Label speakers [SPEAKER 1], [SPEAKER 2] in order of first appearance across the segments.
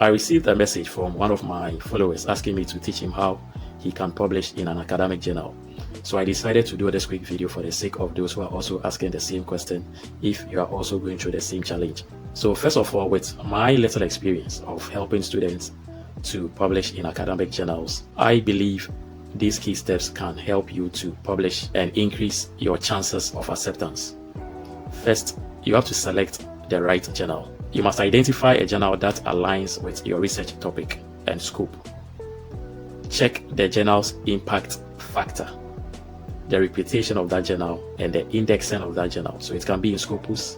[SPEAKER 1] I received a message from one of my followers asking me to teach him how he can publish in an academic journal. So I decided to do this quick video for the sake of those who are also asking the same question, if you are also going through the same challenge. So first of all, with my little experience of helping students to publish in academic journals, I believe these key steps can help you to publish and increase your chances of acceptance. First, you have to select the right journal. You must identify a journal that aligns with your research topic and scope. Check the journal's impact factor, the reputation of that journal, and the indexing of that journal. So it can be in Scopus,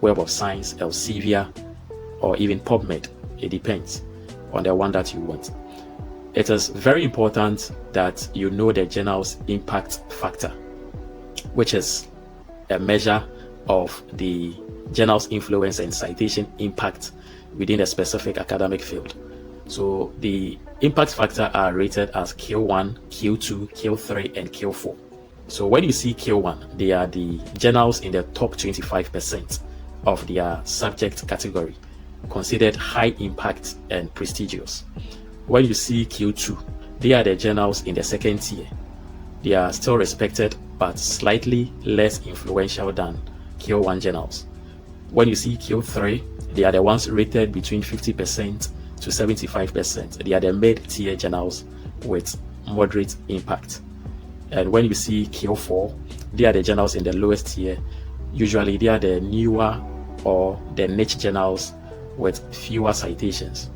[SPEAKER 1] Web of Science, Elsevier, or even PubMed. It depends on the one that you want. It is very important that you know the journal's impact factor, which is a measure of the journal's influence and citation impact within a specific academic field. So the impact factor are rated as Q1, Q2, Q3, and Q4. So when you see Q1, they are the journals in the top 25% of their subject category, considered high impact and prestigious. When you see Q2, they are the journals in the second tier. They are still respected but slightly less influential than Q1 journals. When you see Q3, they are the ones rated between 50% to 75%. They are the mid-tier journals with moderate impact. And when you see Q4, they are the journals in the lowest tier. Usually they are the newer or the niche journals with fewer citations.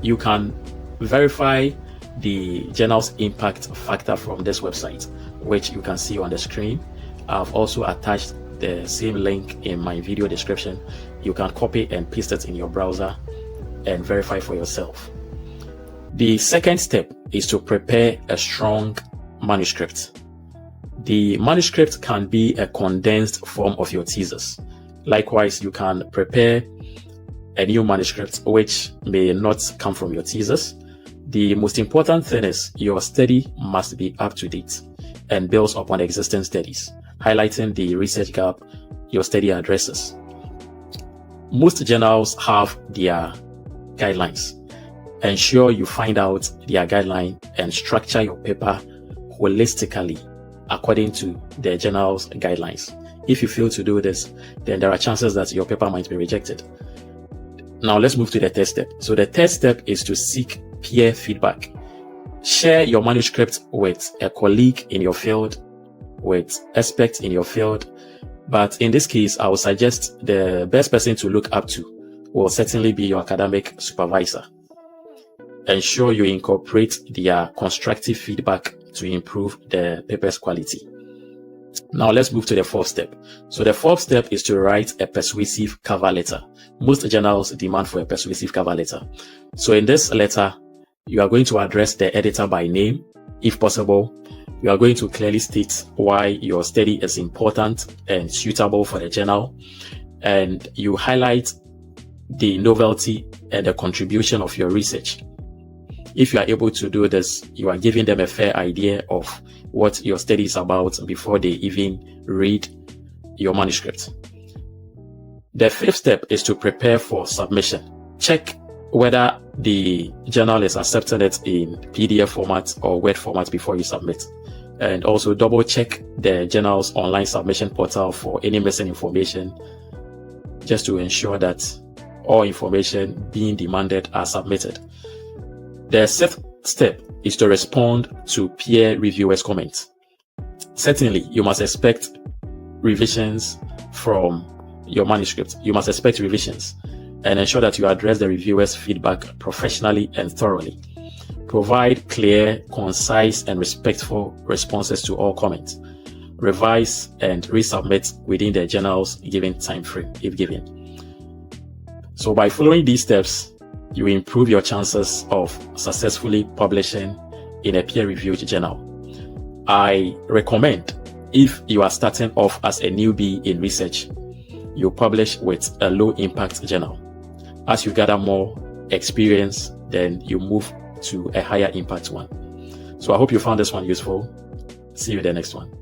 [SPEAKER 1] You can verify the journal's impact factor from this website, which you can see on the screen. I've also attached the same link in my video description. You can copy and paste it in your browser and verify for yourself. The second step is to prepare a strong manuscript. The manuscript can be a condensed form of your thesis. Likewise, you can prepare a new manuscript which may not come from your thesis. The most important thing is your study must be up to date and builds upon existing studies, highlighting the research gap your study addresses. Most journals have their guidelines. Ensure you find out their guideline and structure your paper holistically according to the journal's guidelines. If you fail to do this, then there are chances that your paper might be rejected. Now let's move to the third step. So the third step is to seek peer feedback. Share your manuscript with a colleague in your field, with experts in your field. But in this case, I would suggest the best person to look up to will certainly be your academic supervisor. Ensure you incorporate their constructive feedback to improve the paper's quality. Now let's move to the fourth step. So the fourth step is to write a persuasive cover letter. Most journals demand for a persuasive cover letter. So in this letter, you are going to address the editor by name. If possible, you are going to clearly state why your study is important and suitable for the journal, and you highlight the novelty and the contribution of your research. If you are able to do this, you are giving them a fair idea of what your study is about before they even read your manuscript. The fifth step is to prepare for submission. Check whether the journal is accepting it in PDF format or Word format before you submit. And also double check the journal's online submission portal for any missing information, just to ensure that all information being demanded are submitted. The sixth step is to respond to peer reviewers' comments. Certainly, you must expect revisions from your manuscript. You must expect revisions and ensure that you address the reviewers' feedback professionally and thoroughly. Provide clear, concise, and respectful responses to all comments. Revise and resubmit within the journal's given time frame, if given. So by following these steps, you improve your chances of successfully publishing in a peer-reviewed journal. I recommend, if you are starting off as a newbie in research, you publish with a low-impact journal. As you gather more experience, then you move to a higher impact one. So I hope you found this one useful. See you in the next one.